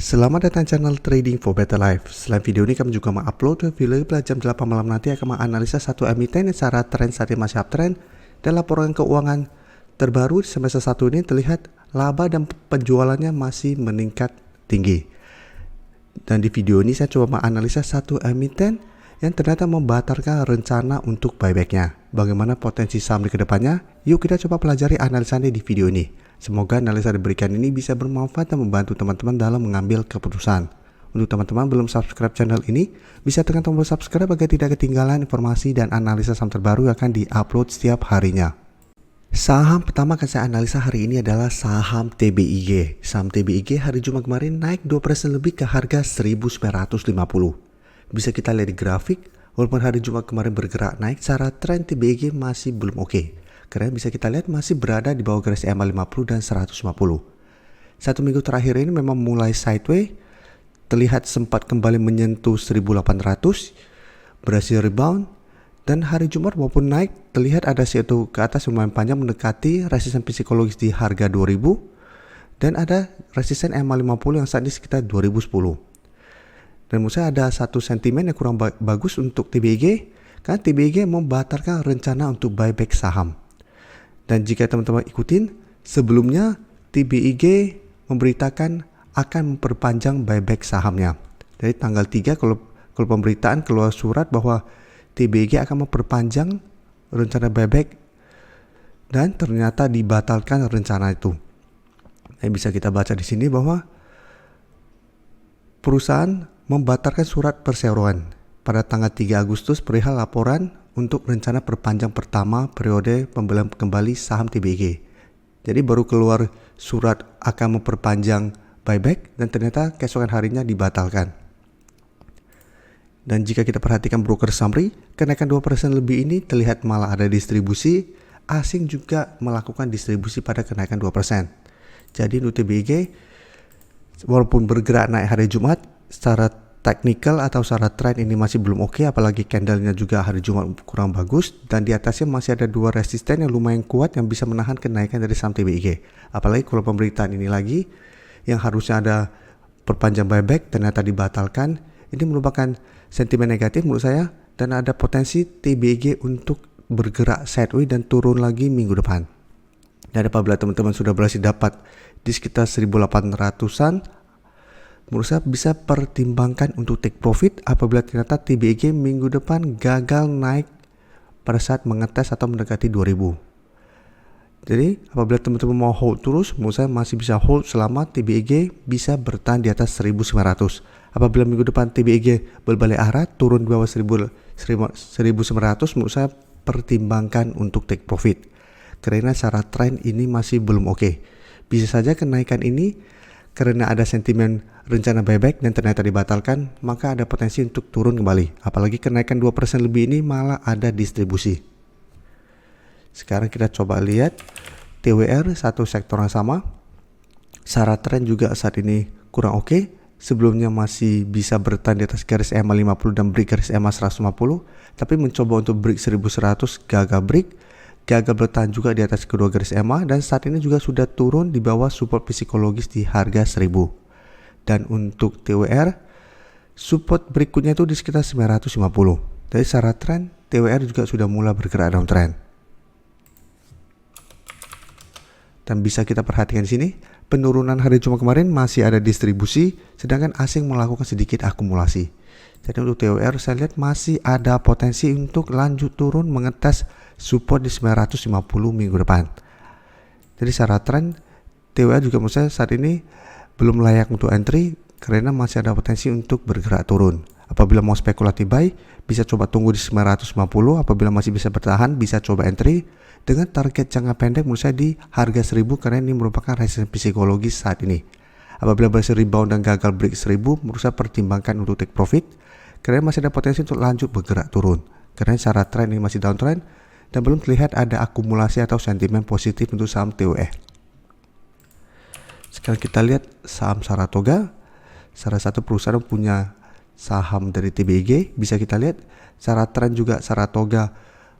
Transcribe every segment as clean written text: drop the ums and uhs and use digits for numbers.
Selamat datang channel Trading for Better Life. Selain video ini kami juga mengupload video pada jam 8 malam nanti akan menganalisa satu emiten secara tren saat ini masih uptrend, dan laporan keuangan terbaru di semester 1 ini terlihat laba dan penjualannya masih meningkat tinggi. Dan di video ini saya coba menganalisa satu emiten yang ternyata membatalkan rencana untuk buybacknya. Bagaimana potensi saham di kedepannya? Yuk kita coba pelajari analisanya di video ini. Semoga analisa diberikan ini bisa bermanfaat dan membantu teman-teman dalam mengambil keputusan. Untuk teman-teman belum subscribe channel ini, bisa tekan tombol subscribe agar tidak ketinggalan informasi dan analisa saham terbaru yang akan diupload setiap harinya. Saham pertama akan saya analisa hari ini adalah saham TBIG. Saham TBIG hari Jumat kemarin naik 2% lebih ke harga 1950. Bisa kita lihat di grafik, walaupun hari Jumat kemarin bergerak naik, secara tren TBIG masih belum oke. Karena bisa kita lihat masih berada di bawah garis EMA 50 dan 150. Satu minggu terakhir ini memang mulai sideways, terlihat sempat kembali menyentuh 1800, berhasil rebound, dan hari Jumat maupun naik terlihat ada situ ke atas lumayan panjang mendekati resisten psikologis di harga 2000 dan ada resisten EMA 50 yang saat ini sekitar 2010. Dan menurut saya ada satu sentimen yang kurang bagus untuk TBIG, karena TBIG membatalkan rencana untuk buyback saham. Dan jika teman-teman ikutin, sebelumnya TBIG memberitakan akan memperpanjang buyback sahamnya. Dari tanggal 3 kalau pemberitaan keluar surat bahwa TBIG akan memperpanjang rencana buyback, dan ternyata dibatalkan rencana itu. Nah, bisa kita baca di sini bahwa perusahaan membatalkan surat perseroan pada tanggal 3 Agustus perihal laporan untuk rencana perpanjang pertama periode pembelian kembali saham TBIG. Jadi baru keluar surat akan memperpanjang buyback dan ternyata keesokan harinya dibatalkan. Dan jika kita perhatikan broker summary, kenaikan 2% lebih ini terlihat malah ada distribusi, asing juga melakukan distribusi pada kenaikan 2%. Jadi untuk TBIG, walaupun bergerak naik hari Jumat, secara technical atau secara trend ini masih belum oke, apalagi candlenya juga hari Jumat kurang bagus, dan di atasnya masih ada dua resisten yang lumayan kuat yang bisa menahan kenaikan dari saham TBIG. Apalagi kalau pemberitaan ini lagi yang harusnya ada perpanjang buyback ternyata dibatalkan, ini merupakan sentimen negatif menurut saya, dan ada potensi TBIG untuk bergerak sideways dan turun lagi minggu depan. Dan apabila teman-teman sudah berhasil dapat di sekitar 1800-an, menurut saya bisa pertimbangkan untuk take profit apabila ternyata TBIG minggu depan gagal naik pada saat mengetes atau mendekati 2000. Jadi apabila teman-teman mau hold terus, menurut saya masih bisa hold selama TBIG bisa bertahan di atas 1900. Apabila minggu depan TBIG berbalik arah turun di bawah 1900, menurut saya pertimbangkan untuk take profit. Karena secara tren ini masih belum oke. Bisa saja kenaikan ini karena ada sentimen rencana buyback dan ternyata dibatalkan, maka ada potensi untuk turun kembali. Apalagi kenaikan 2% lebih ini malah ada distribusi. Sekarang kita coba lihat TWR, satu sektor yang sama. Secara tren juga saat ini kurang oke. Sebelumnya masih bisa bertahan di atas garis EMA 50 dan break garis EMA 150, tapi mencoba untuk break 1100 gagal break. Gagal bertahan juga di atas kedua garis EMA, dan saat ini juga sudah turun di bawah support psikologis di harga 1000. Dan untuk TWR, support berikutnya itu di sekitar 950. Jadi secara tren, TWR juga sudah mulai bergerak downtrend. Dan bisa kita perhatikan di sini, penurunan hari Jumat kemarin masih ada distribusi, sedangkan asing melakukan sedikit akumulasi. Jadi untuk TWR saya lihat masih ada potensi untuk lanjut turun mengetes support di 950 minggu depan. Jadi secara tren TWR juga menurut saya saat ini belum layak untuk entry karena masih ada potensi untuk bergerak turun. Apabila mau spekulatif buy, bisa coba tunggu di 950. Apabila masih bisa bertahan, bisa coba entry dengan target jangka pendek menurut saya di harga 1000, karena ini merupakan resisten psikologis saat ini. Apabila berhasil rebound dan gagal break 1000, menurut saya pertimbangkan untuk take profit karena masih ada potensi untuk lanjut bergerak turun. Karena secara tren ini masih downtrend dan belum terlihat ada akumulasi atau sentimen positif untuk saham TWR. Sekarang kita lihat saham Saratoga, salah satu perusahaan punya saham dari TBIG. Bisa kita lihat secara tren juga Saratoga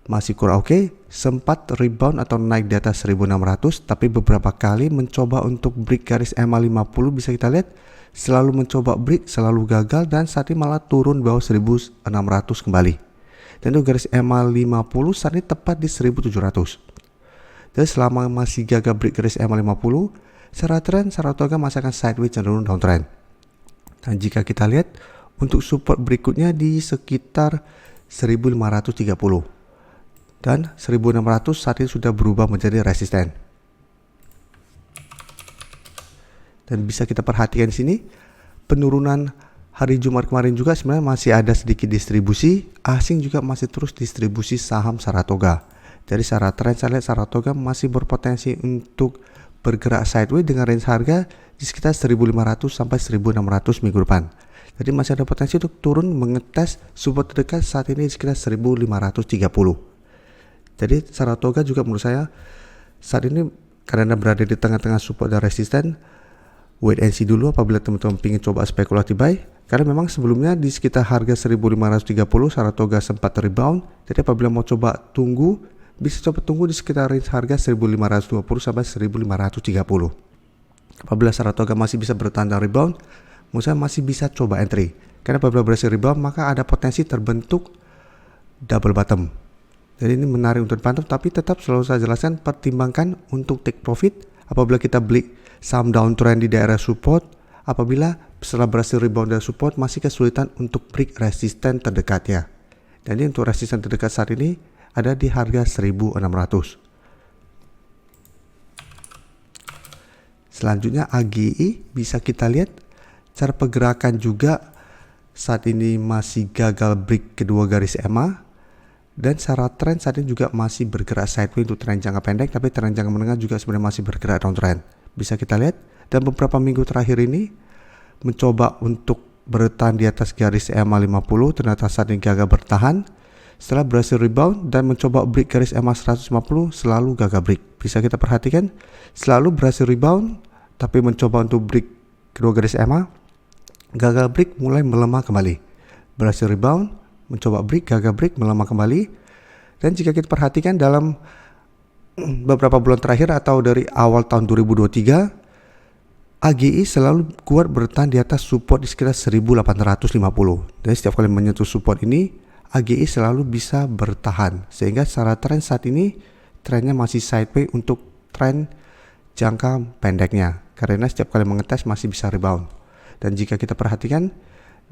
masih kurang oke, sempat rebound atau naik di atas 1600, tapi beberapa kali mencoba untuk break garis EMA 50 bisa kita lihat selalu mencoba break, selalu gagal, dan saat ini malah turun bawah 1600 kembali. Dan itu garis EMA 50 saat ini tepat di 1700. Dan selama masih gagal break garis EMA 50, secara tren Saratoga masih akan sideways cenderung downtrend. Dan jika kita lihat untuk support berikutnya di sekitar 1530. Dan 1600 saat ini sudah berubah menjadi resisten. Dan bisa kita perhatikan di sini, penurunan hari Jumat kemarin juga sebenarnya masih ada sedikit distribusi, asing juga masih terus distribusi saham Saratoga. Jadi secara tren saya lihat Saratoga masih berpotensi untuk bergerak sideways dengan range harga di sekitar 1500 sampai 1600 minggu depan. Jadi masih ada potensi untuk turun mengetes support terdekat saat ini di sekitar 1530. Jadi Saratoga juga menurut saya saat ini karena berada di tengah-tengah support dan resisten, wait and see dulu apabila teman-teman ingin coba spekulatif buy. Karena memang sebelumnya di sekitar harga 1530 Saratoga sempat rebound. Jadi apabila mau coba tunggu, bisa coba tunggu di sekitar range harga 1520 sampai 1530. Apabila Saratoga masih bisa bertahan dan rebound, menurut saya masih bisa coba entry. Karena apabila berhasil rebound, maka ada potensi terbentuk double bottom. Jadi ini menarik untuk dipantau, tapi tetap selalu saya jelaskan pertimbangkan untuk take profit apabila kita beli saham downtrend di daerah support, apabila setelah berhasil rebound dari support masih kesulitan untuk break resisten terdekatnya. Dan ini untuk resisten terdekat saat ini ada di harga 1600. Selanjutnya AGI bisa kita lihat cara pergerakan juga saat ini masih gagal break kedua garis EMA. Dan secara tren saat ini juga masih bergerak sideways untuk tren jangka pendek, tapi tren jangka menengah juga sebenarnya masih bergerak downtrend. Bisa kita lihat dan beberapa minggu terakhir ini mencoba untuk bertahan di atas garis EMA 50, ternyata saat ini gagal bertahan. Setelah berhasil rebound dan mencoba break garis EMA 150 selalu gagal break. Bisa kita perhatikan selalu berhasil rebound tapi mencoba untuk break kedua garis EMA, gagal break mulai melemah kembali. Berhasil rebound, mencoba break, gagal break, melemah kembali. Dan jika kita perhatikan dalam beberapa bulan terakhir atau dari awal tahun 2023, AGI selalu kuat bertahan di atas support di sekitar 1850. Dan setiap kali menyentuh support ini, AGI selalu bisa bertahan. Sehingga secara tren saat ini, trennya masih sideways untuk tren jangka pendeknya. Karena setiap kali mengetes masih bisa rebound. Dan jika kita perhatikan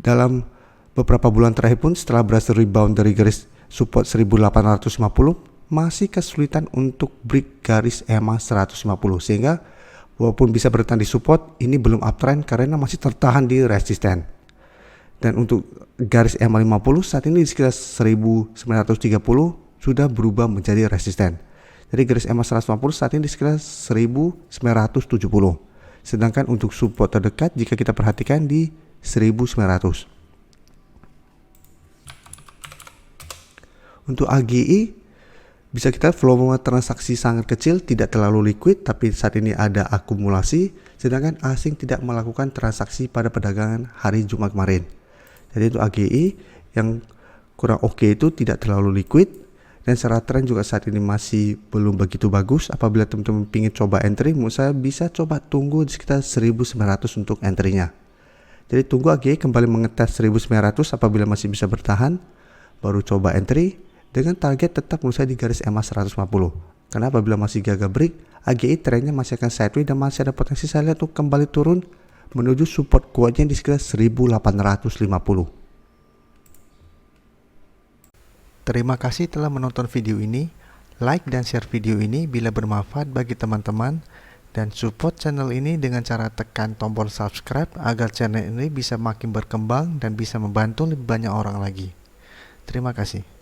dalam beberapa bulan terakhir pun setelah berhasil rebound dari garis support 1850 masih kesulitan untuk break garis EMA 150, sehingga walaupun bisa bertahan di support ini belum uptrend karena masih tertahan di resisten. Dan untuk garis EMA 50 saat ini di sekitar 1930 sudah berubah menjadi resisten. Jadi garis EMA 150 saat ini di sekitar 1970. Sedangkan untuk support terdekat jika kita perhatikan di 1900. Untuk AGI bisa kita volume transaksi sangat kecil, tidak terlalu liquid, tapi saat ini ada akumulasi, sedangkan asing tidak melakukan transaksi pada perdagangan hari Jumat kemarin. Jadi untuk AGI yang kurang oke itu tidak terlalu liquid, dan secara tren juga saat ini masih belum begitu bagus. Apabila teman-teman ingin coba entry, menurut saya bisa coba tunggu di sekitar 1900 untuk entry-nya. Jadi tunggu AGI kembali mengetes 1900, apabila masih bisa bertahan, baru coba entry. Dengan target tetap menurut saya di garis EMA 150. Karena apabila masih gagal break, AGI trennya masih akan sideways dan masih ada potensi saya lihat untuk kembali turun menuju support kuatnya di sekitar 1850. Terima kasih telah menonton video ini. Like dan share video ini bila bermanfaat bagi teman-teman, dan support channel ini dengan cara tekan tombol subscribe agar channel ini bisa makin berkembang dan bisa membantu lebih banyak orang lagi. Terima kasih.